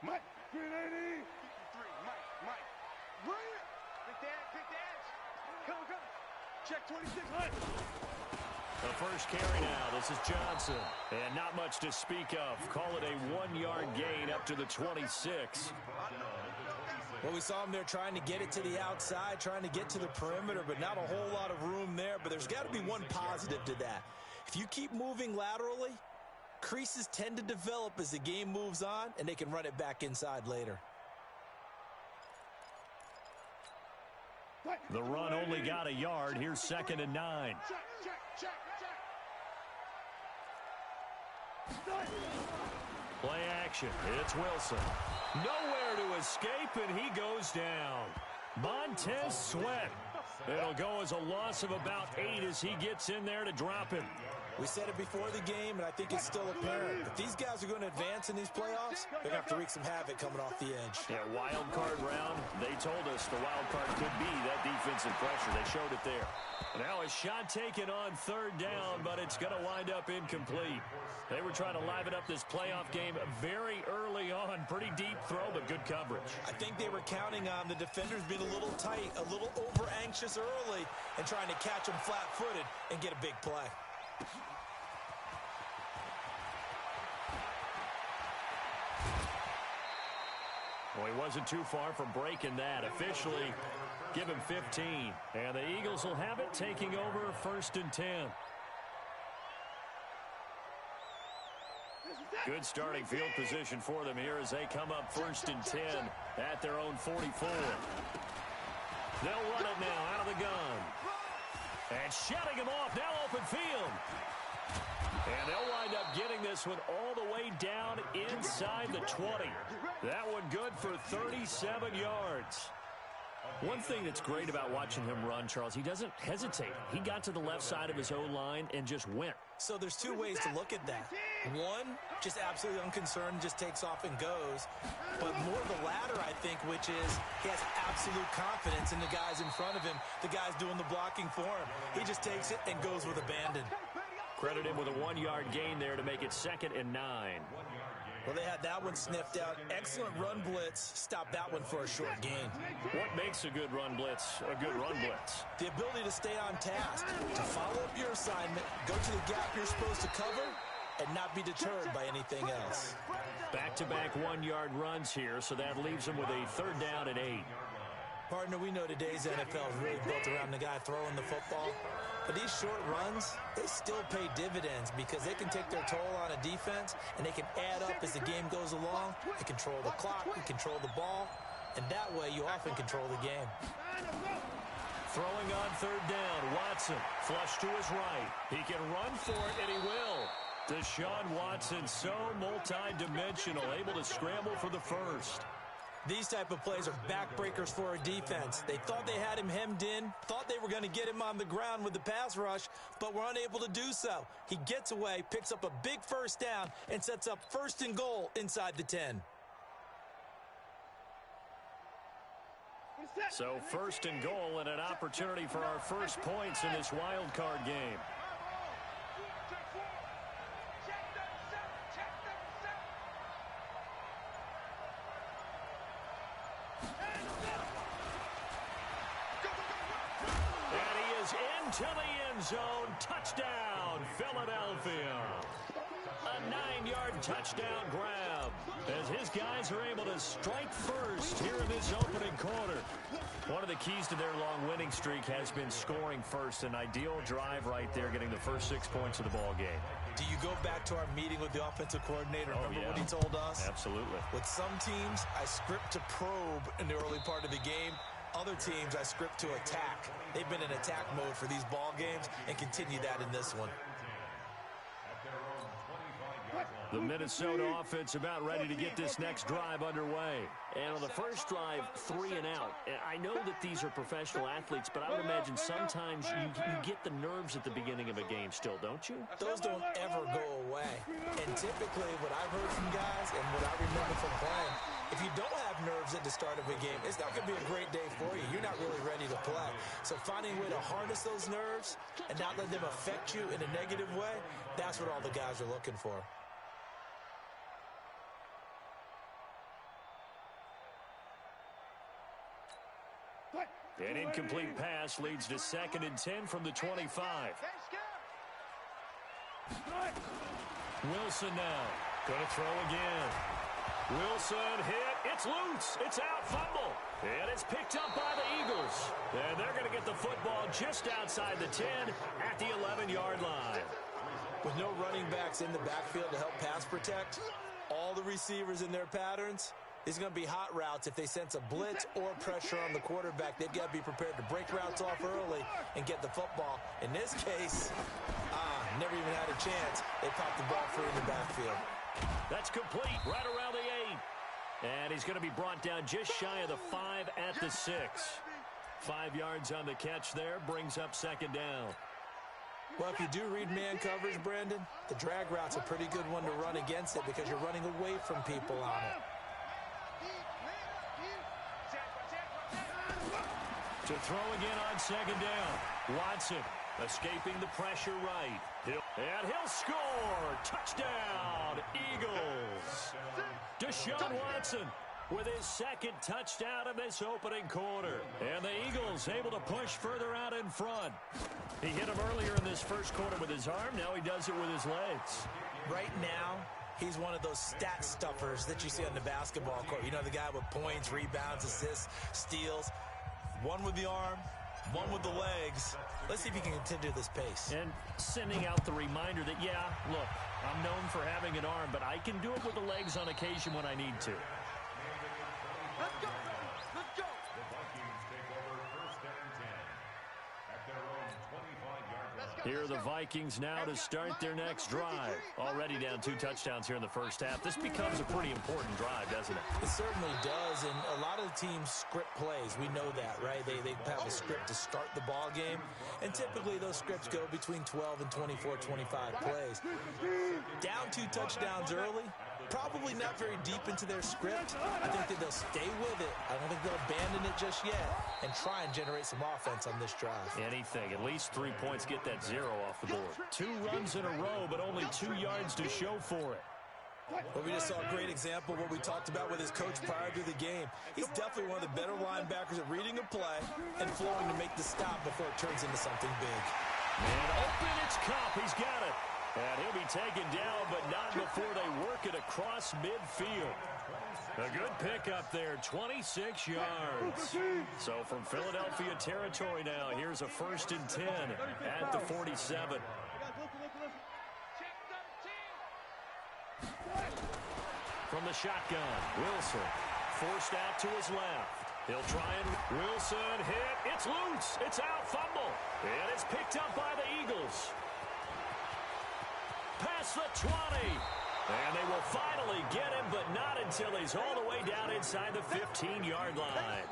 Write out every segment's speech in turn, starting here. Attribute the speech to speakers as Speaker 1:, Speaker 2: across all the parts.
Speaker 1: Mike, 380.
Speaker 2: Mike. Bring it. Big dance. Come. Check 26. Mike.
Speaker 3: The first carry now. This is Johnson. And not much to speak of. Call it a 1-yard gain up to the 26.
Speaker 4: Well, we saw him there trying to get it to the outside, trying to get to the perimeter, but not a whole lot of room there. But there's got to be one positive to that. If you keep moving laterally, creases tend to develop as the game moves on, and they can run it back inside later.
Speaker 3: The run only got a yard. Here's 2nd and 9. Play action. It's Wilson. Nowhere to escape, and he goes down. Montez Sweat. It'll go as a loss of about 8 as he gets in there to drop him.
Speaker 4: We said it before the game, and I think it's still apparent. If these guys are going to advance in these playoffs, they're going to have to wreak some havoc coming off the edge.
Speaker 3: Yeah, wild card round. They told us the wild card could be that defensive pressure. They showed it there. Now a shot taken on 3rd down, but it's going to wind up incomplete. They were trying to liven up this playoff game very early on. Pretty deep throw, but good coverage.
Speaker 4: I think they were counting on the defenders being a little tight, a little over-anxious early, and trying to catch them flat-footed and get a big play.
Speaker 3: Well, he wasn't too far from breaking that. Officially, give him 15. And the Eagles will have it, taking over 1st and 10. Good starting field position for them here as they come up 1st and 10 at their own 44. They'll run it now out of the gun. And shutting him off, now open field. And they'll wind up getting this one all the way down inside the 20. That one good for 37 yards. One thing that's great about watching him run, Charles, he doesn't hesitate. He got to the left side of his own line and just went.
Speaker 4: So there's 2 ways to look at that. One, just absolutely unconcerned, just takes off and goes. But more the latter, I think, which is he has absolute confidence in the guys in front of him, the guys doing the blocking for him. He just takes it and goes with abandon.
Speaker 3: Credit him with a 1-yard gain there to make it 2nd and 9.
Speaker 4: Well, they had that one sniffed out. Excellent run blitz. Stopped that one for a short gain.
Speaker 3: What makes a good run blitz a good run blitz?
Speaker 4: The ability to stay on task, to follow up your assignment, go to the gap you're supposed to cover, and not be deterred by anything else.
Speaker 3: Back-to-back 1-yard runs here, so that leaves them with a 3rd down and 8.
Speaker 4: Partner, we know today's NFL is really built around the guy throwing the football. But these short runs, they still pay dividends because they can take their toll on a defense and they can add up as the game goes along. They control the clock, they control the ball, and that way you often control the game.
Speaker 3: Throwing on 3rd down, Watson, flush to his right. He can run for it, and he will. Deshaun Watson, so multi-dimensional, able to scramble for the first.
Speaker 4: These type of plays are backbreakers for a defense. They thought they had him hemmed in, thought they were going to get him on the ground with the pass rush, but were unable to do so. He gets away, picks up a big 1st down, and sets up 1st and goal inside the 10.
Speaker 3: So 1st and goal and an opportunity for our first points in this wild card game. To the end zone, touchdown, Philadelphia. A 9-yard touchdown grab as his guys are able to strike first here in this opening quarter. One of the keys to their long winning streak has been scoring first. An ideal drive right there, getting the first 6 points of the ball game.
Speaker 4: Do you go back to our meeting with the offensive coordinator? Remember what he told us?
Speaker 3: Absolutely.
Speaker 4: With some teams, I script to probe in the early part of the game. Other teams, I script to attack. They've been in attack mode for these ball games and continue that in this one.
Speaker 3: The Minnesota offense about ready to get this next drive underway. And on the first drive, 3 and out. I know that these are professional athletes, but I would imagine sometimes you get the nerves at the beginning of a game still, don't you?
Speaker 4: Those don't ever go away. And typically what I've heard from guys and what I remember from playing, if you don't have nerves at the start of a game, it's not going to be a great day for you. You're not really ready to play. So finding a way to harness those nerves and not let them affect you in a negative way, that's what all the guys are looking for.
Speaker 3: An incomplete pass leads to 2nd and 10 from the 25. Wilson now. Going to throw again. Wilson hit. It's loose. It's out. Fumble. And it's picked up by the Eagles. And they're going to get the football just outside the 10 at the 11-yard line.
Speaker 4: With no running backs in the backfield to help pass protect, all the receivers in their patterns, it's going to be hot routes. If they sense a blitz or pressure on the quarterback, they've got to be prepared to break routes off early and get the football. In this case, never even had a chance. They popped the ball free in the backfield.
Speaker 3: That's complete right around the 8. And he's going to be brought down just shy of the 5 at the 6. 5 yards on the catch there, brings up 2nd down.
Speaker 4: Well, if you do read man coverage, Brandon, the drag route's a pretty good one to run against it because you're running away from people on it.
Speaker 3: To throw again on 2nd down. Watson escaping the pressure right. He'll score. Touchdown, Eagles. Deshaun Watson with his 2nd touchdown of this opening quarter. And the Eagles able to push further out in front. He hit him earlier in this first quarter with his arm. Now he does it with his legs.
Speaker 4: Right now, he's one of those stat stuffers that you see on the basketball court. You know, the guy with points, rebounds, assists, steals. One with the arm, one with the legs. Let's see if he can continue this pace.
Speaker 3: And sending out the reminder that, yeah, look, I'm known for having an arm, but I can do it with the legs on occasion when I need to.
Speaker 2: Let's go. Let's go.
Speaker 1: The Vikings take over 1st and 10 at their own 25-yard line.
Speaker 3: Here are the Vikings now to start their next drive. Already down 2 touchdowns here in the first half. This becomes a pretty important drive, doesn't it?
Speaker 4: It certainly does, and a lot of the teams script plays. We know that, right? They have a script to start the ball game, and typically those scripts go between 12 and 24, 25 plays. Down 2 touchdowns early, probably not very deep into their script. I think that they'll stay with it. I don't think they'll abandon it just yet and try and generate some offense on this drive.
Speaker 3: Anything. At least 3 points, get that 0 off the board. 2 runs in a row, but only 2 yards to show for it.
Speaker 4: Well, we just saw a great example of what we talked about with his coach prior to the game. He's definitely one of the better linebackers at reading a play and flowing to make the stop before it turns into something big.
Speaker 3: And open, it's Cup. He's got it. And he'll be taken down, but not before they work it across midfield. A good pickup there, 26 yards. So from Philadelphia territory now, here's a 1st and 10 at the 47. From the shotgun, Wilson forced out to his left. He'll try and Wilson hit. It's loose. It's out. Fumble. And it's picked up by the Eagles. Past the 20. And they will finally get him, but not until he's all the way down inside the 15-yard line.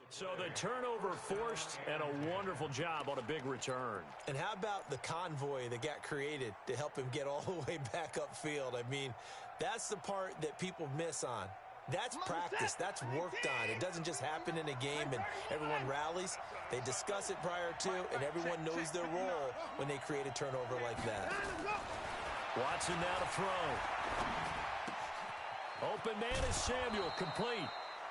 Speaker 3: So the turnover forced, and a wonderful job on a big return.
Speaker 4: And how about the convoy that got created to help him get all the way back upfield? I mean, that's the part that people miss on. That's practice. That's worked on. It doesn't just happen in a game and everyone rallies. They discuss it prior to, and everyone knows their role when they create a turnover like that.
Speaker 3: Watson now to throw. Open man is Samuel, complete.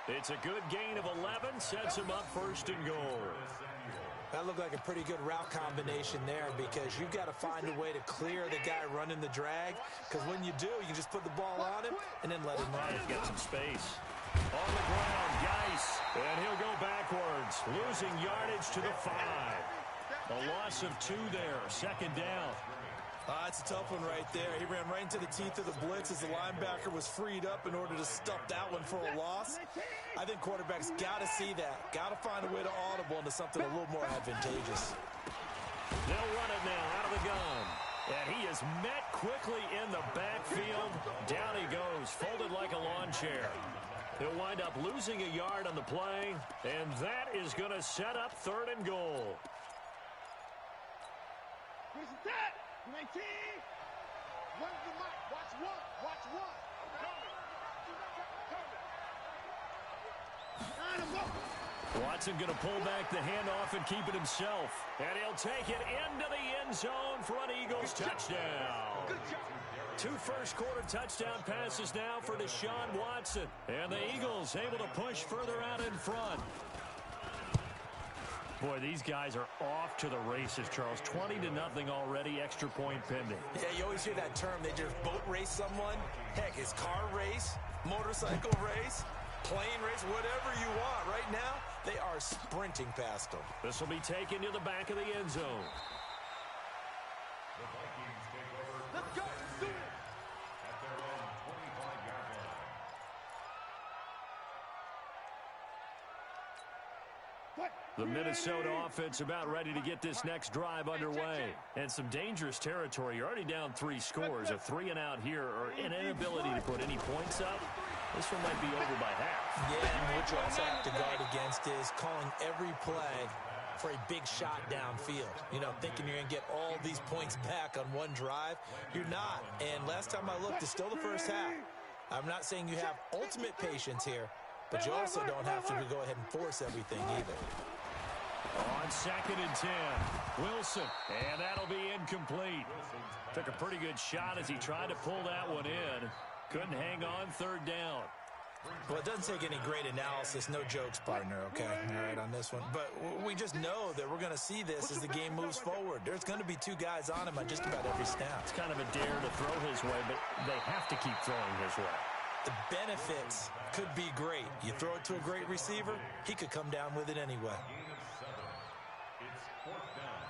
Speaker 3: It's a good gain of 11, sets him up 1st and goal.
Speaker 4: That looked like a pretty good route combination there because you've got to find a way to clear the guy running the drag, because when you do, you can just put the ball on him and then let him run.
Speaker 3: He's got some space. On the ground, Geis, and he'll go backwards, losing yardage to the 5. A loss of 2 there, 2nd down.
Speaker 4: It's a tough one right there. He ran right into the teeth of the blitz as the linebacker was freed up in order to stuff that one for a loss. I think quarterbacks got to see that. Got to find a way to audible into something a little more advantageous.
Speaker 3: They'll run it now out of the gun. And he is met quickly in the backfield. Down he goes, folded like a lawn chair. He'll wind up losing a yard on the play, and that is going to set up 3rd and goal.
Speaker 2: Where's that? 19. Run the mic. Watch one. Watch one.
Speaker 3: Watson going to pull back the handoff and keep it himself. And he'll take it into the end zone for an Eagles touchdown. 2 first-quarter touchdown passes now for Deshaun Watson. And the Eagles able to push further out in front. Boy, these guys are off to the races, Charles. 20-0 already, extra point pending.
Speaker 4: Yeah, you always hear that term. They just boat race someone. Heck, it's car race, motorcycle race, plane race, whatever you want. Right now, they are sprinting past them.
Speaker 3: This will be taken to the back of the end zone.
Speaker 1: The Vikings take over.
Speaker 2: Let's go. Do it.
Speaker 1: At their own 25-yard line.
Speaker 3: The Minnesota offense about ready to get this next drive underway. And some dangerous territory. You're already down 3 scores. A 3-and-out here or an inability to put any points up. This one might be over by half.
Speaker 4: Yeah, and what you also have to guard against is calling every play for a big shot downfield. You know, thinking you're going to get all these points back on one drive. You're not. And last time I looked, it's still the first half. I'm not saying you have ultimate patience here, but you also don't have to go ahead and force everything either.
Speaker 3: On 2nd and 10, Wilson, and that'll be incomplete. Took a pretty good shot as he tried to pull that one in. Couldn't hang on 3rd down.
Speaker 4: Well, it doesn't take any great analysis, no jokes, partner, okay? All right, on this one. But we just know that we're going to see this as the game moves forward. There's going to be 2 guys on him on just about every snap.
Speaker 3: It's kind of a dare to throw his way, but they have to keep throwing his way.
Speaker 4: The benefits could be great. You throw it to a great receiver, he could come down with it anyway.
Speaker 1: It's 4th down.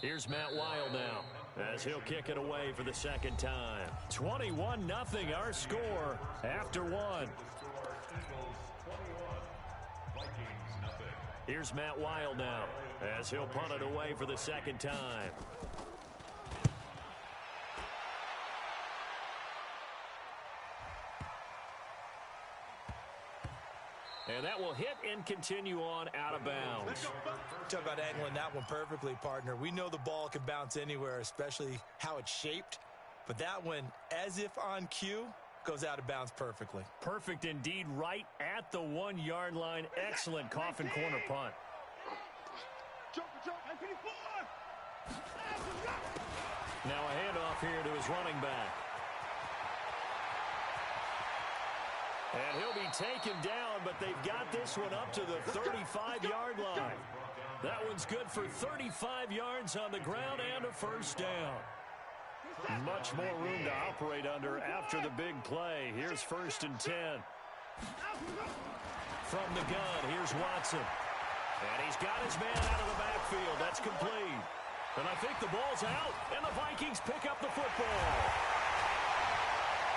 Speaker 3: Here's Matt Wild now as he'll kick it away for the 2nd time. 21-0 our score after 1.
Speaker 1: The score, Eagles 21, Vikings nothing.
Speaker 3: Here's Matt Wild now as he'll punt it away for the 2nd time. And that will hit and continue on out of bounds.
Speaker 4: Talk about angling that one perfectly, partner. We know the ball can bounce anywhere, especially how it's shaped. But that one, as if on cue, goes out of bounds perfectly.
Speaker 3: Perfect indeed, right at the 1-yard line. Excellent coffin corner punt. Now a handoff here to his running back. And he'll be taken down, but they've got this one up to the 35-yard line. That one's good for 35 yards on the ground and a 1st down. Much more room to operate under after the big play. Here's 1st and 10. From the gun, here's Watson. And he's got his man out of the backfield. That's complete. And I think the ball's out, and the Vikings pick up the football.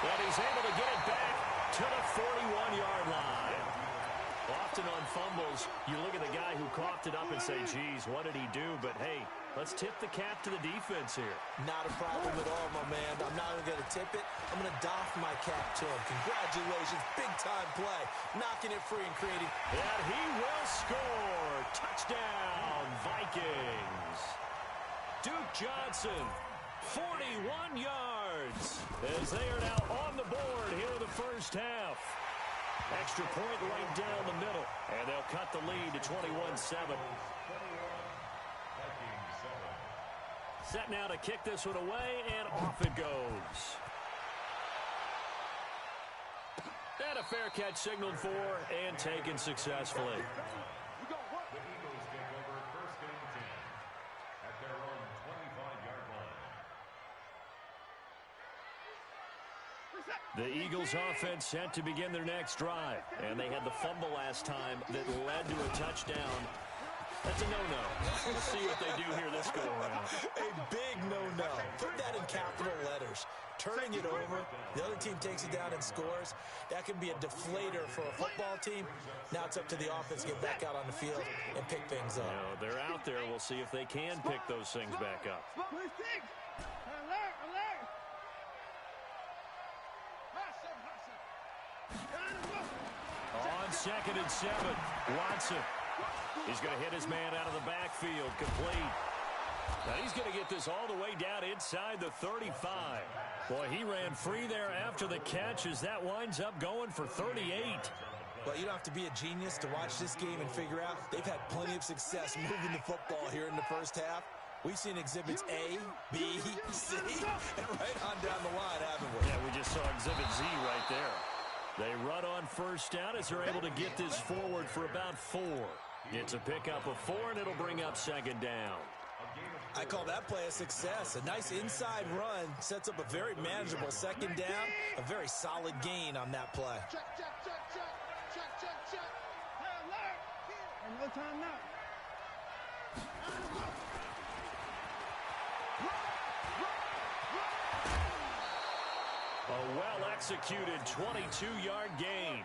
Speaker 3: And he's able to get it back to the 41-yard line. Often on fumbles, you look at the guy who coughed it up and say, geez, what did he do? But, hey, let's tip the cap to the defense here.
Speaker 4: Not a problem at all, my man. I'm not even going to tip it. I'm going to doff my cap to him. Congratulations. Big-time play. Knocking it free and creating.
Speaker 3: And he will score. Touchdown, Vikings. Duke Johnson, 41 yards, as they are now on the board here in the 1st half. Extra point right down the middle, and they'll cut the lead to 21-7. Set now to kick this one away, and off it goes. And a fair catch signaled for and taken successfully.
Speaker 1: The Eagles take over 1st and 10 at their own 25-yard line.
Speaker 3: The Eagles offense set to begin their next drive, and they had the fumble last time that led to a touchdown. That's a no-no. We'll see what they do here this go-around.
Speaker 4: A big no-no. Put that in capital letters. Turning it over, the other team takes it down and scores. That can be a deflator for a football team. Now it's up to the offense to get back out on the field and pick things up.
Speaker 3: No, they're out there. We'll see if they can pick those things back up. On 2nd and 7, Watson. He's going to hit his man out of the backfield, complete. Now he's going to get this all the way down inside the 35. Boy, he ran free there after the catch as that winds up going for 38.
Speaker 4: Well, you don't have to be a genius to watch this game and figure out they've had plenty of success moving the football here in the first half. We've seen exhibits A, B, C, and right on down the line, haven't we?
Speaker 3: Yeah, we just saw exhibit Z right there. They run on first down as they're able to get this forward for about 4. It's a pickup of 4, and it'll bring up second down.
Speaker 4: I call that play a success. A nice inside run sets up a very manageable second down, a very solid gain on that play.
Speaker 2: Check. Hey, alert. And no time now.
Speaker 3: A well-executed 22-yard gain.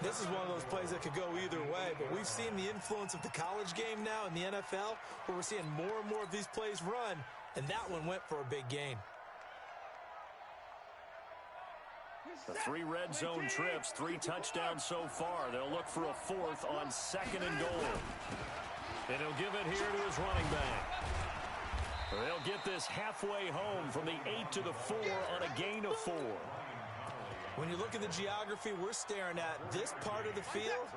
Speaker 4: This is one of those plays that could go either way, but we've seen the influence of the college game now in the NFL, where we're seeing more and more of these plays run, and that one went for a big gain.
Speaker 3: The 3 red zone trips, 3 touchdowns so far. They'll look for a 4th on 2nd and goal. And he'll give it here to his running back. They'll get this halfway home from the 8 to the 4 on a gain of 4.
Speaker 4: When you look at the geography we're staring at, this part of the field,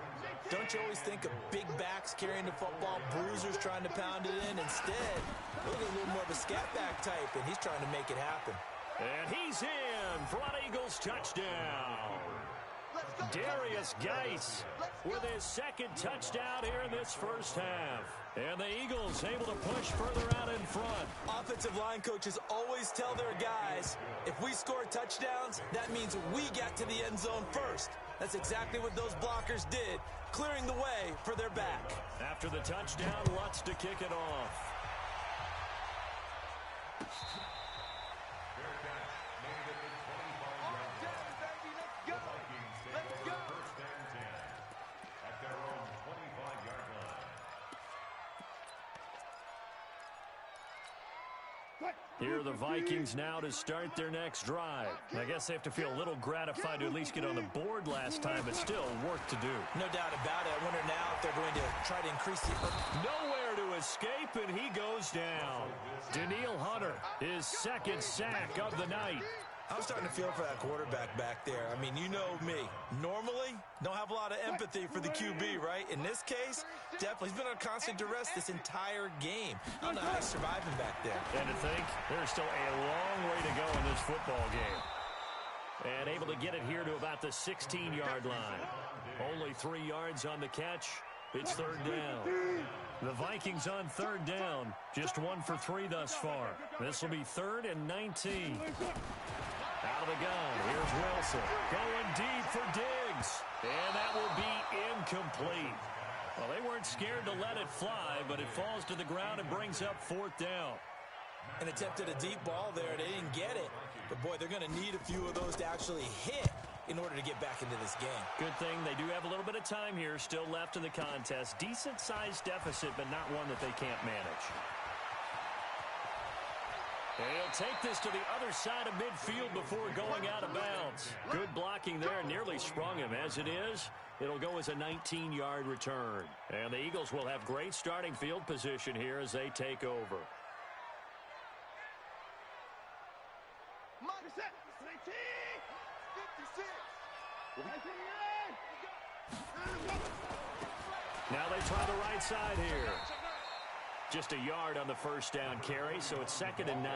Speaker 4: don't you always think of big backs carrying the football, bruisers trying to pound it in? Instead, look at a little more of a scat back type, and he's trying to make it happen.
Speaker 3: And he's in for an Eagles touchdown. Darius Geis with his 2nd touchdown here in this first half. And the Eagles able to push further out in front.
Speaker 4: Offensive line coaches always tell their guys, if we score touchdowns, that means we get to the end zone first. That's exactly what those blockers did, clearing the way for their back.
Speaker 3: After the touchdown, Lutz to kick it off. Here are the Vikings now to start their next drive. I guess they have to feel a little gratified to at least get on the board last time, but still work to do.
Speaker 4: No doubt about it. I wonder now if they're going to try to increase the...
Speaker 3: Nowhere to escape, and he goes down. Daniil Hunter, his 2nd sack of the night.
Speaker 4: I'm starting to feel for that quarterback back there. I mean, you know me. Normally, don't have a lot of empathy for the QB, right? In this case, definitely. He's been on constant duress this entire game. I don't know how he's surviving back there.
Speaker 3: And to think, there's still a long way to go in this football game. And able to get it here to about the 16-yard line. Only 3 yards on the catch. It's 3rd down. The Vikings on 3rd down. Just 1 for 3 thus far. This will be 3rd and 19. Out of the gun, here's Wilson. Going deep for Diggs. And that will be incomplete. Well, they weren't scared to let it fly, but it falls to the ground and brings up 4th down.
Speaker 4: And attempted a deep ball there. They didn't get it. But, boy, they're going to need a few of those to actually hit in order to get back into this game.
Speaker 3: Good thing they do have a little bit of time here still left in the contest. Decent-sized deficit, but not one that they can't manage. And he'll take this to the other side of midfield before going out of bounds. Good blocking there, nearly sprung him. As it is, it'll go as a 19-yard return. And the Eagles will have great starting field position here as they take over. Now they try the right side here. Just a yard on the first down carry, so it's 2nd and 9.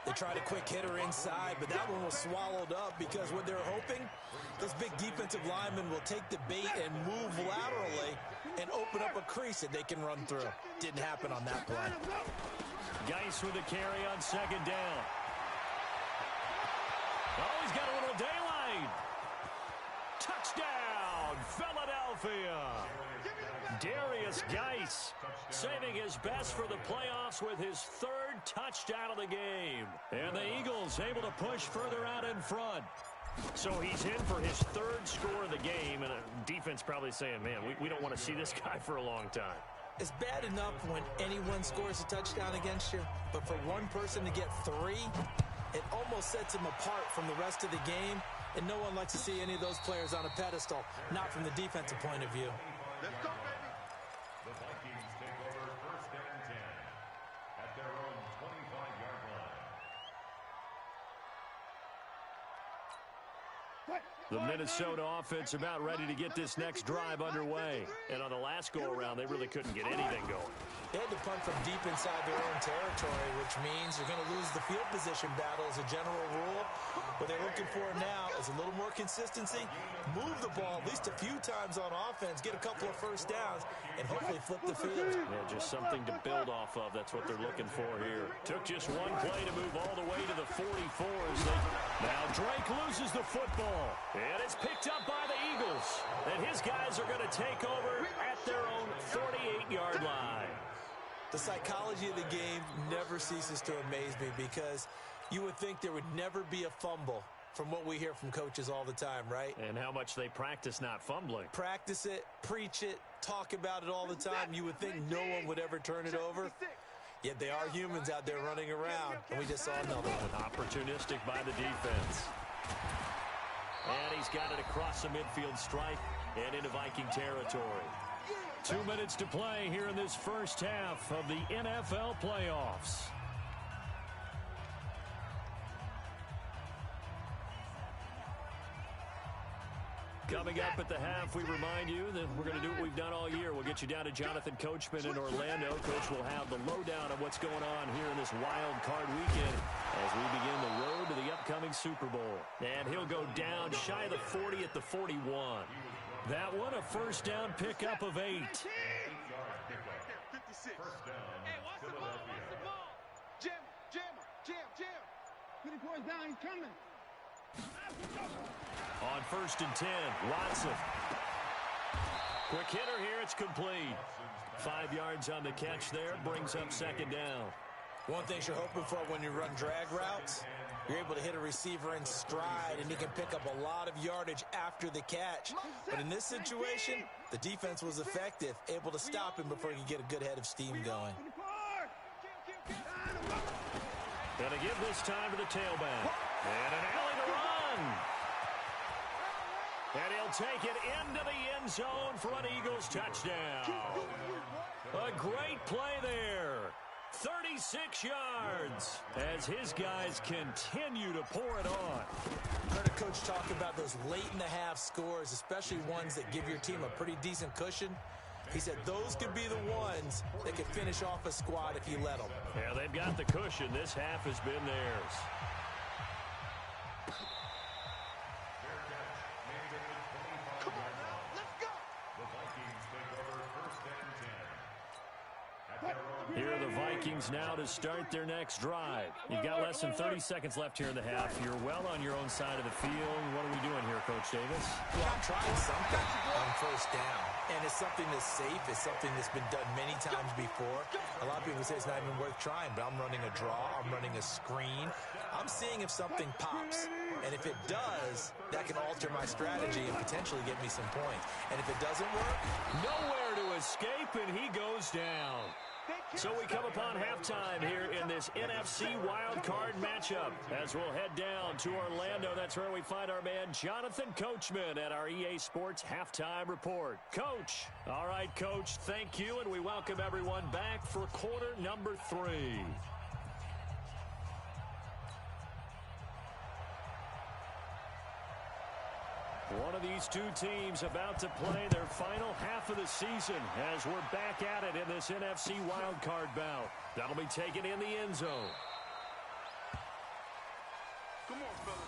Speaker 4: They tried a quick hitter inside, but that one was swallowed up because what they're hoping, those big defensive linemen will take the bait and move laterally and open up a crease that they can run through. Didn't happen on that play.
Speaker 3: Geis with the carry on 2nd down. Oh, he's got a little daylight. Touchdown, Philadelphia. Darius Geis saving his best for the playoffs with his 3rd touchdown of the game. And the Eagles able to push further out in front. So he's in for his 3rd score of the game, and defense probably saying, man, we don't want to see this guy for a long time.
Speaker 4: It's bad enough when anyone scores a touchdown against you, but for one person to get 3, it almost sets him apart from the rest of the game, and no one likes to see any of those players on a pedestal, not from the defensive point of view.
Speaker 2: Let's go, baby.
Speaker 1: The Vikings take over 1st and 10 at their own 25-yard line.
Speaker 3: The Minnesota offense about ready to get this next drive underway. And on the last go-around, they really couldn't get anything going.
Speaker 4: They had to punt from deep inside their own territory, which means you're going to lose the field position battle as a general rule. What they're looking for now is a little more consistency, move the ball at least a few times on offense, get a couple of first downs, and hopefully flip the field.
Speaker 3: Yeah, just something to build off of. That's what they're looking for here. Took just one play to move all the way to the 44s. Now Drake loses the football, and it's picked up by the Eagles. And his guys are going to take over at their own 48-yard line.
Speaker 4: The psychology of the game never ceases to amaze me because you would think there would never be a fumble from what we hear from coaches all the time, right?
Speaker 3: And how much they practice not fumbling.
Speaker 4: Practice it, preach it, talk about it all the time. You would think no one would ever turn it over. Yet they are humans out there running around, and we just saw another one.
Speaker 3: Opportunistic by the defense. And he's got it across the midfield stripe and into Viking territory. 2 minutes to play here in this first half of the NFL playoffs. Coming up at the half, we remind you that we're going to do what we've done all year. We'll get you down to Jonathan Coachman in Orlando. Coach will have the lowdown of what's going on here in this wild card weekend as we begin the road to the upcoming Super Bowl. And he'll go down shy of the 40 at the 41. That one, a first down pickup of 8.
Speaker 2: First down, Philadelphia. Jam. Put the boys down, he's coming.
Speaker 3: On first and 10, Watson. Quick hitter here, it's complete. 5 yards on the catch there, brings up second down.
Speaker 4: One thing you're hoping for when you run drag routes, you're able to hit a receiver in stride, and he can pick up a lot of yardage after the catch. But in this situation, the defense was effective, able to stop him before he could get a good head of steam going.
Speaker 3: Gonna give this time to the tailback. And an alley to run. And he'll take it into the end zone for an Eagles touchdown. A great play there. 36 yards as his guys continue to pour it on.
Speaker 4: I heard a coach talk about those late-in-the-half scores, especially ones that give your team a pretty decent cushion. He said those could be the ones that could finish off a squad if you let them.
Speaker 3: Yeah, they've got the cushion. This half has been theirs. Here are the Vikings now to start their next drive. You've got less than 30 seconds left here in the half. You're well on your own side of the field. What are we doing here, Coach Davis?
Speaker 4: Well, I'm trying something on first down. And it's something that's safe. It's something that's been done many times before. A lot of people say it's not even worth trying, but I'm running a draw. I'm running a screen. I'm seeing if something pops. And if it does, that can alter my strategy and potentially get me some points. And if it doesn't work,
Speaker 3: nowhere to escape, and he goes down. So we come upon halftime here in this NFC wildcard matchup. As we'll head down to Orlando, that's where we find our man Jonathan Coachman at our EA Sports Halftime Report. Coach. All right, Coach, thank you, and we welcome everyone back for quarter number 3. One of these two teams about to play their final half of the season as we're back at it in this NFC wildcard bout. That'll be taken in the end zone.
Speaker 2: Come on, fellas.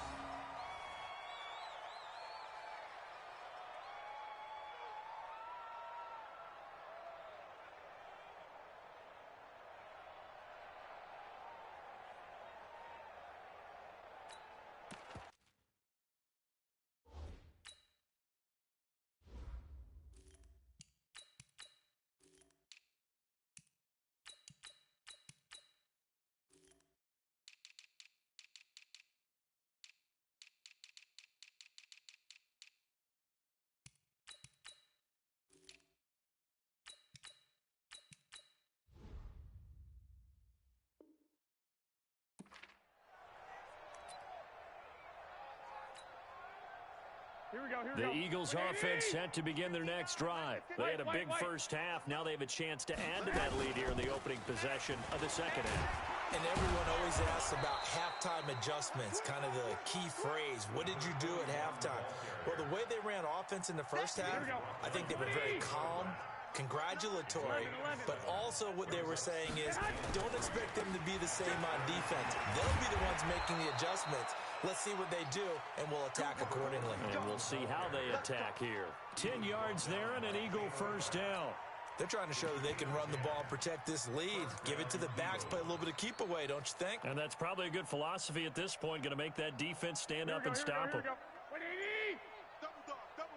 Speaker 3: The Eagles offense set to begin their next drive. They had a big first half. Now they have a chance to add to that lead here in the opening possession of the second half.
Speaker 4: And everyone always asks about halftime adjustments, kind of the key phrase. What did you do at halftime? Well, the way they ran offense in the first half, I think they were very calm, congratulatory, but also what they were saying is don't expect them to be the same on defense. They'll be the ones making the adjustments. Let's see what they do, and we'll attack accordingly.
Speaker 3: And we'll see how they attack here. 10 yards there and an Eagle first down.
Speaker 4: They're trying to show that they can run the ball and protect this lead. Give it to the backs, play a little bit of keep away, don't you think?
Speaker 3: And that's probably a good philosophy at this point, going to make that defense stand up and stop them.
Speaker 2: Double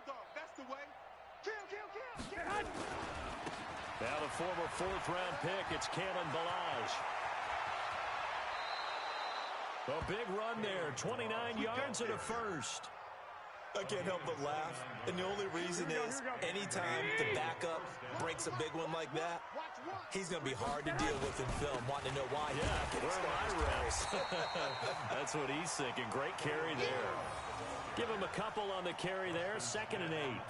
Speaker 2: dog. That's the way. Kill.
Speaker 3: Now the former fourth-round pick, it's Kalen Ballage. A big run there, 29 yards and a first.
Speaker 4: I can't help but laugh, and the only reason is anytime the backup breaks a big one like that, he's going to be hard to deal with in film, wanting to know why.
Speaker 3: Yeah, where are my reps? That's what he's thinking. Great carry there. Give him a couple on the carry there, 2nd and 8.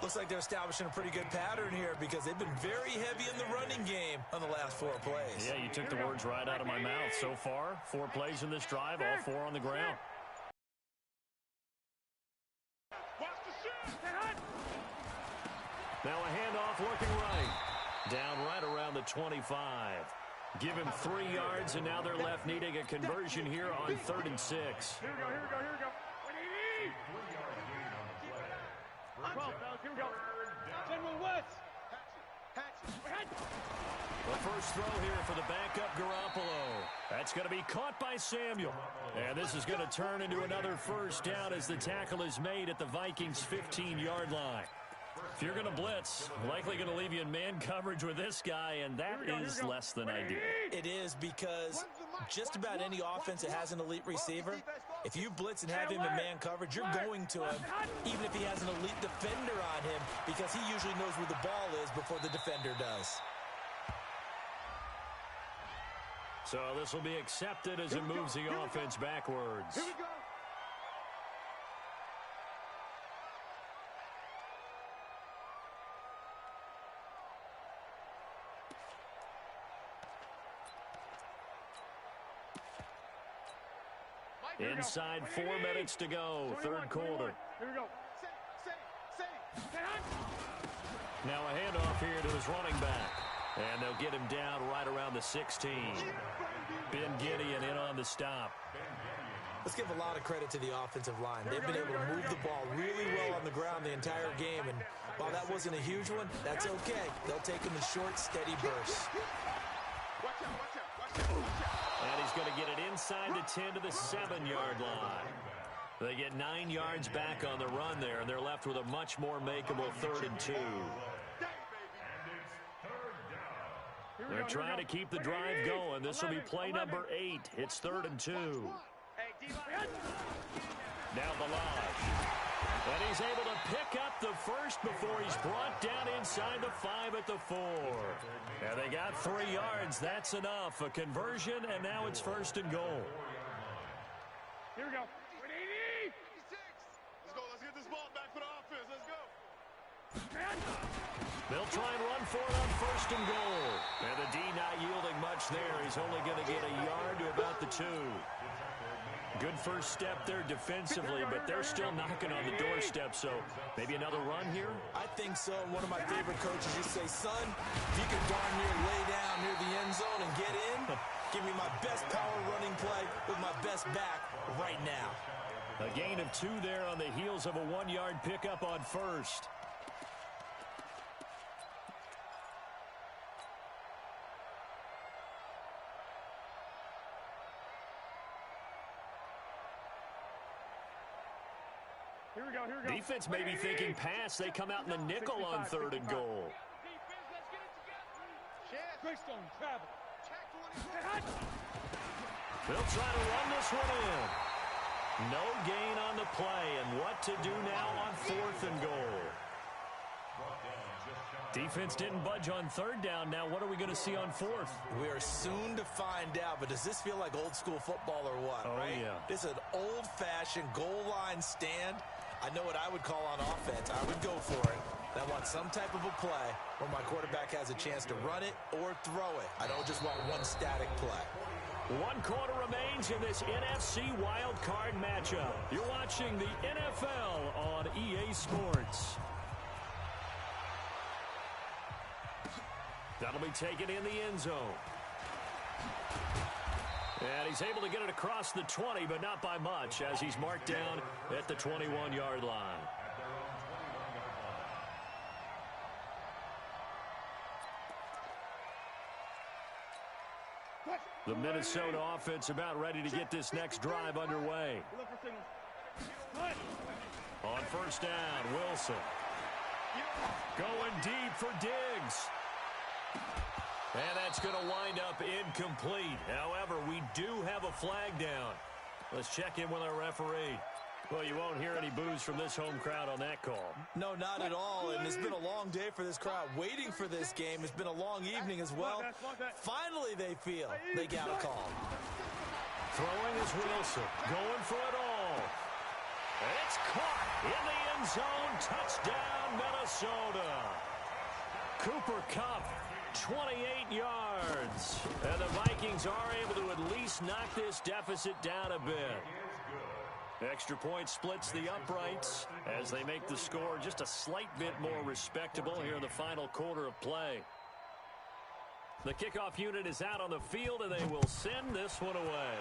Speaker 4: Looks like they're establishing a pretty good pattern here because they've been very heavy in the running game on the last 4 plays.
Speaker 3: Yeah, you took the words right out of my mouth. So far, 4 plays in this drive, all 4 on the ground. Now a handoff looking right. Down right around the 25. Give him 3 yards, and now they're left needing a conversion here on 3rd and 6.
Speaker 2: Here we go. 12, fellas, here we go. General West.
Speaker 3: The first throw here for the backup Garoppolo. That's going to be caught by Samuel. And this is going to turn into another first down as the tackle is made at the Vikings' 15-yard line. If you're going to blitz, likely going to leave you in man coverage with this guy, and that is less than ideal.
Speaker 4: It is because just about any offense that has an elite receiver, if you blitz and have him in man coverage, you're going to him, even if he has an elite defender on him, because he usually knows where the ball is before the defender does.
Speaker 3: So this will be accepted as it moves the offense backwards.
Speaker 2: Here we go.
Speaker 3: Inside 4 minutes to go, 3rd quarter.
Speaker 2: Here we go.
Speaker 3: Now a handoff here to his running back. And they'll get him down right around the 16. Ben Gideon in on the stop.
Speaker 4: Let's give a lot of credit to the offensive line. They've been able to move the ball really well on the ground the entire game. And while that wasn't a huge one, that's okay. They'll take them in short, steady bursts.
Speaker 2: Watch out.
Speaker 3: And he's going to get it inside the 10 to the 7-yard line. They get 9 yards back on the run there, and they're left with a much more makeable 3rd and 2. They're trying to keep the drive going. This will be play number 8. It's 3rd and 2. Now Ballage. And he's able to pick up the first before he's brought down inside the 5 at the 4. And they got 3 yards. That's enough. A conversion, and now it's 1st and goal.
Speaker 2: Here we go. 180.
Speaker 5: Let's get this ball back for the offense. Let's go.
Speaker 3: They'll try and run for it on 1st and goal. And the D not yielding much there. He's only going to get a yard to about the 2. Good first step there defensively, but they're still knocking on the doorstep, so maybe another run here?
Speaker 4: I think so. One of my favorite coaches used to say, son, if you can darn near lay down near the end zone and get in, give me my best power running play with my best back right now.
Speaker 3: A gain of 2 there on the heels of a 1-yard pickup on 1st.
Speaker 2: Here we go.
Speaker 3: Defense may be thinking pass. They come out in the nickel on 3rd and goal.
Speaker 2: Greystone, travel.
Speaker 3: They'll try to run this one in. No gain on the play, and what to do now on 4th and goal. Defense didn't budge on 3rd down. Now what are we going to see on 4th?
Speaker 4: We are soon to find out, but does this feel like old school football or what?
Speaker 3: Oh,
Speaker 4: right?
Speaker 3: yeah.
Speaker 4: This is an old-fashioned goal line stand. I know what I would call on offense. I would go for it. I want some type of a play where my quarterback has a chance to run it or throw it. I don't just want one static play.
Speaker 3: One quarter remains in this NFC wildcard matchup. You're watching the NFL on EA Sports. That'll be taken in the end zone. And he's able to get it across the 20, but not by much, as he's marked down at the 21-yard line. The Minnesota offense about ready to get this next drive underway. On first down, Wilson. Going deep for Diggs. And that's going to wind up incomplete. However, we do have a flag down. Let's check in with our referee. Well, you won't hear any boos from this home crowd on that call.
Speaker 4: No, not at all. And it's been a long day for this crowd waiting for this game. It's been a long evening as well. Finally, they feel they got a call.
Speaker 3: Throwing is Wilson. Going for it all. And it's caught in the end zone. Touchdown, Minnesota. Cooper Kupp, 28 yards. And the Vikings are able to at least knock this deficit down a bit. Extra point splits the uprights as they make the score just a slight bit more respectable here in the final quarter of play. The kickoff unit is out on the field, and they will send this one away.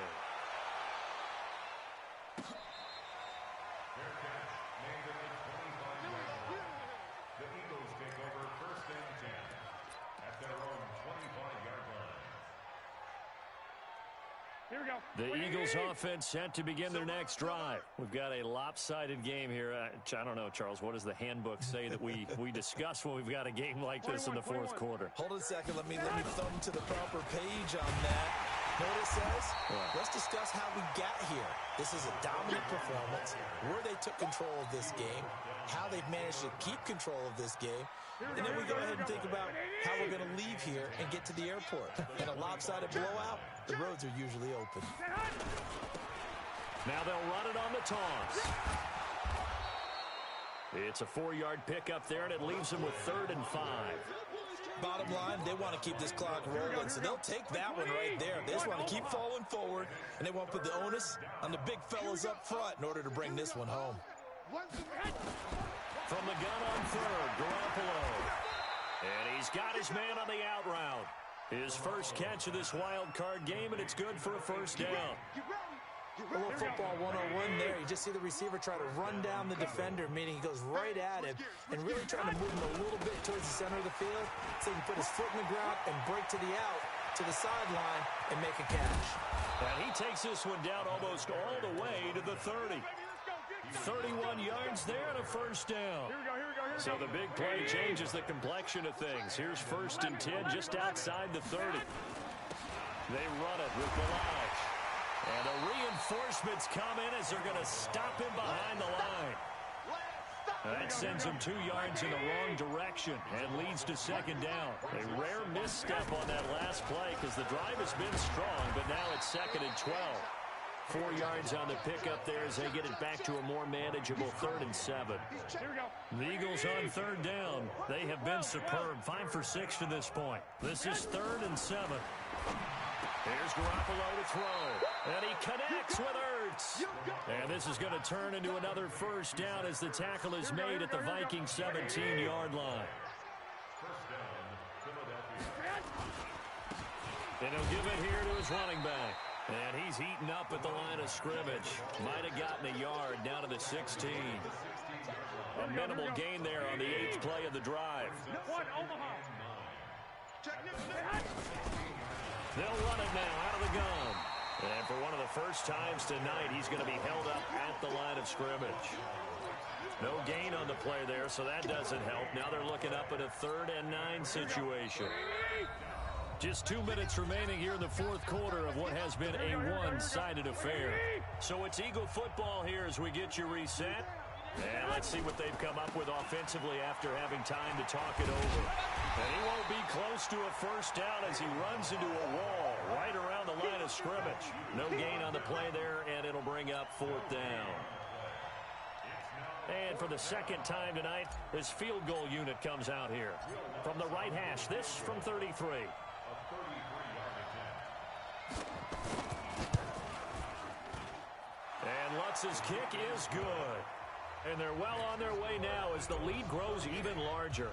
Speaker 1: The Eagles take over first and 10 at their own 25-yard line.
Speaker 2: Here we go.
Speaker 3: The Eagles offense set to begin their next drive. We've got a lopsided game here. I don't know, Charles, what does the handbook say that we discuss when we've got a game like this in the fourth quarter?
Speaker 4: Hold on a second. Let me thumb to the proper page on that. Know what it says?
Speaker 3: Yeah.
Speaker 4: Let's discuss how we got here. This is a dominant performance, where they took control of this game, how they've managed to keep control of this game, and then we go ahead and think about how we're going to leave here and get to the airport. In a lopsided blowout, the roads are usually open.
Speaker 3: Now they'll run it on the toss. It's a 4-yard pickup there, and it leaves them with 3rd and 5.
Speaker 4: Bottom line, they want to keep this clock rolling, so they'll take that one right there. They just want to keep falling forward, and they want to put the onus on the big fellas up front in order to bring this one home.
Speaker 3: From the gun on 3rd, Garoppolo. And he's got his man on the out route. His first catch of this wild card game, and it's good for a first down.
Speaker 4: A little football 101 there. You just see the receiver try to run down the defender, meaning he goes right at him and really trying to move him a little bit towards the center of the field so he can put his foot in the ground and break to the out, to the sideline, and make a catch.
Speaker 3: And he takes this one down almost all the way to the 30. 31 yards there and a first down. So the big play changes the complexion of things. Here's 1st and 10 just outside the 30. They run it with Balaj. And the reinforcements come in as they're going to stop him behind the line. That sends him 2 yards in the wrong direction and leads to 2nd down. A rare misstep on that last play because the drive has been strong, but now it's 2nd and 12. 4 yards on the pickup there as they get it back to a more manageable 3rd and 7. The Eagles on 3rd down. They have been superb. 5 for 6 to this point. This is 3rd and 7. Here's Garoppolo to throw. And he connects with Ertz. And this is going to turn into another first down as the tackle is made at the Vikings 17-yard line. And he'll give it here to his running back. And he's eaten up at the line of scrimmage. Might have gotten a yard down to the 16. A minimal gain there on the 8th play of the drive. They'll run it now out of the gun. And for one of the first times tonight, he's going to be held up at the line of scrimmage. No gain on the play there, so that doesn't help. Now they're looking up at a 3rd and 9 situation. Just 2 minutes remaining here in the fourth quarter of what has been a one-sided affair. So it's Eagle football here as we get you reset. And let's see what they've come up with offensively after having time to talk it over. And he won't be close to a first down as he runs into a wall right around the line of scrimmage. No gain on the play there, and it'll bring up 4th down. And for the 2nd time tonight, this field goal unit comes out here. From the right hash, this from 33. Phoenix's kick is good. And they're well on their way now as the lead grows even larger.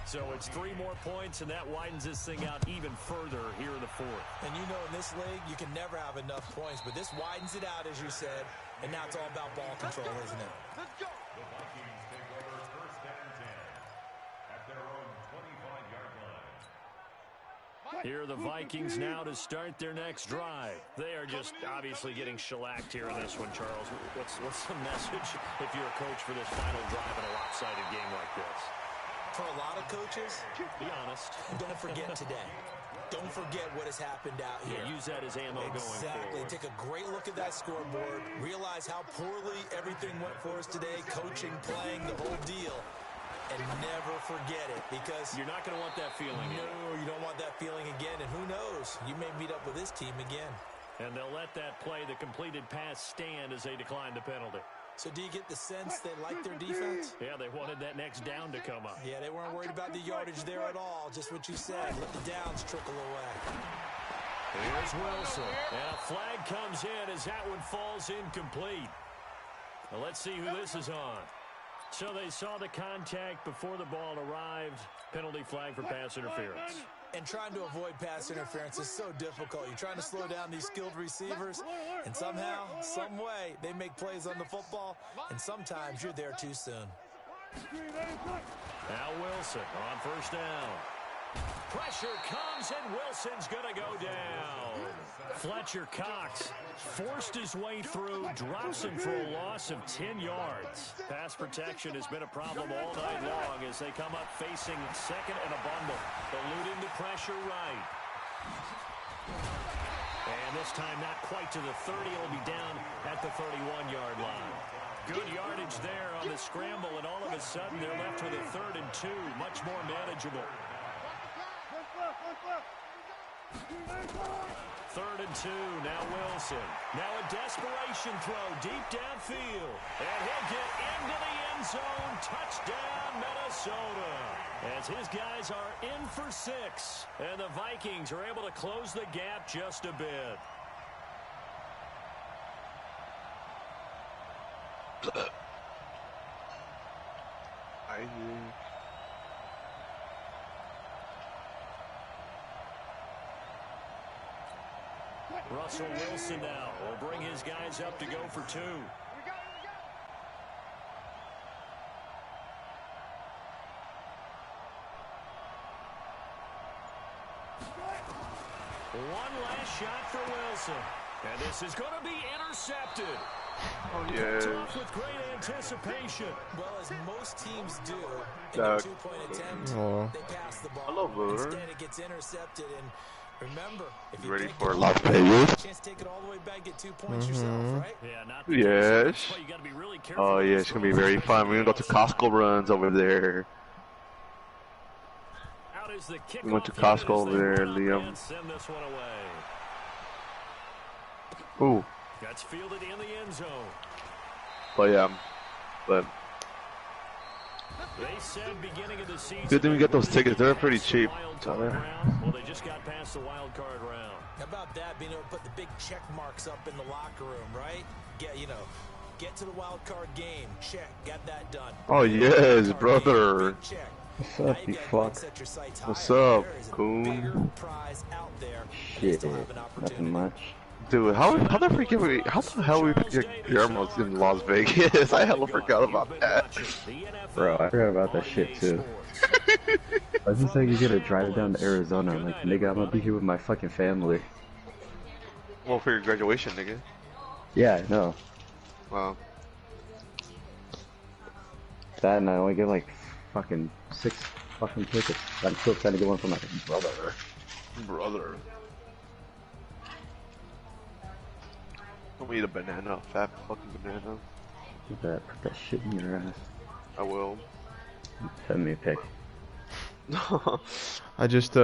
Speaker 3: So it's 3 more points, and that widens this thing out even further here in the 4th.
Speaker 4: And you know, in this league, you can never have enough points, but this widens it out, as you said, and now it's all about ball control, isn't it?
Speaker 2: Let's go.
Speaker 1: The Vikings take over 1st and 10 at their own 25-yard line.
Speaker 3: Here are the Vikings now to start their next drive. They are just obviously getting shellacked here in this one, Charles. What's the message if you're a coach for this final drive in a lopsided game like this?
Speaker 4: For a lot of coaches,
Speaker 3: Be honest.
Speaker 4: don't forget today. Don't forget what has happened out here.
Speaker 3: Yeah, use that as ammo going
Speaker 4: Exactly.
Speaker 3: forward.
Speaker 4: Take a great look at that scoreboard. Realize how poorly everything went for us today. Coaching, playing, the whole deal. And never forget it, because
Speaker 3: You're not going to want that feeling.
Speaker 4: no, you don't want that feeling again. And who knows? You may meet up with this team again.
Speaker 3: And they'll let that play, the completed pass, stand as they decline the penalty.
Speaker 4: So do you get the sense they like their defense?
Speaker 3: Yeah, they wanted that next down to come up.
Speaker 4: Yeah, they weren't worried about the yardage there at all. Just what you said. Let the downs trickle away.
Speaker 3: Here's Wilson. And a flag comes in as that one falls incomplete. Well, let's see who this is on. So they saw the contact before the ball arrived. Penalty flag for pass interference.
Speaker 4: And trying to avoid pass interference is so difficult. You're trying to slow down these skilled receivers, and somehow, some way, they make plays on the football, and sometimes you're there too soon.
Speaker 3: Now Wilson on 1st down. Pressure comes, and Wilson's going to go down. Fletcher Cox forced his way through, drops him for a loss of 10 yards. Pass protection has been a problem all night long as they come up facing 2nd and a bundle. Eluding the pressure right. And this time not quite to the 30. It'll be down at the 31-yard line. Good yardage there on the scramble, and all of a sudden they're left with a 3rd and 2. Much more manageable. 3rd and 2, now Wilson. Now a desperation throw deep downfield. And he'll get into the end zone. Touchdown, Minnesota. As his guys are in for 6. And the Vikings are able to close the gap just a bit. Russell Wilson now will bring his guys up to go for 2. One last shot for Wilson. And this is going to be intercepted.
Speaker 6: Oh,
Speaker 3: It's
Speaker 6: yes.
Speaker 3: off with great anticipation.
Speaker 4: Well, as most teams do in a two-point attempt, they pass the ball.
Speaker 6: Hello, Booter.
Speaker 4: Instead, it gets intercepted. And remember, if you
Speaker 6: Ready
Speaker 4: take
Speaker 6: for
Speaker 4: it
Speaker 6: Las
Speaker 4: all,
Speaker 6: Vegas?
Speaker 4: chance to take it all the way back, get 2 points yourself, right?
Speaker 3: Yeah, not
Speaker 6: Yes.
Speaker 3: you got to be really careful.
Speaker 6: Oh, yeah, it's going to be very fun. We're going to go to Costco runs over there.
Speaker 3: Out is the
Speaker 6: We went to
Speaker 3: kickoff unit
Speaker 6: Costco
Speaker 3: as
Speaker 6: over
Speaker 3: they
Speaker 6: there,
Speaker 3: run up
Speaker 6: Liam.
Speaker 3: and send this one away.
Speaker 6: Ooh.
Speaker 3: That's fielded in the end zone.
Speaker 6: But, yeah. But,
Speaker 3: They said beginning of the season.
Speaker 6: good thing we got those tickets. They're pretty cheap.
Speaker 3: Wild
Speaker 6: So,
Speaker 3: card
Speaker 6: yeah.
Speaker 3: round. Well, they just got past the wild card round.
Speaker 4: How about that, being able to put the big check marks up in the locker room, right? Get to the wild card game. Check. Got that done.
Speaker 6: Oh, yes,
Speaker 4: Wild card
Speaker 6: brother.
Speaker 4: game, big check.
Speaker 7: What's
Speaker 4: Now
Speaker 7: up,
Speaker 4: you
Speaker 7: you
Speaker 4: gotta go and
Speaker 7: fuck?
Speaker 4: set your sights
Speaker 6: What's
Speaker 4: higher.
Speaker 6: up,
Speaker 4: There is a
Speaker 6: coon?
Speaker 4: bigger prize out there. and you
Speaker 7: Shit,
Speaker 4: still have an
Speaker 7: nothing
Speaker 4: opportunity.
Speaker 7: much.
Speaker 6: Dude, how the freaking how the hell we forget Guillermo's in Las Vegas? I hella forgot about that.
Speaker 7: Bro, I forgot about that shit too. I was just like, you gotta drive down to Arizona. I'm like, nigga, I'm gonna be here with my fucking family.
Speaker 6: Well, for your graduation, nigga.
Speaker 7: Yeah, I know.
Speaker 6: Wow.
Speaker 7: That and I only get like fucking 6 fucking tickets. I'm still trying to get one for my brother.
Speaker 6: Brother. I'm gonna eat a banana, fat fucking banana.
Speaker 7: Put that shit in your ass.
Speaker 6: I will.
Speaker 7: Send me a pic.
Speaker 8: I just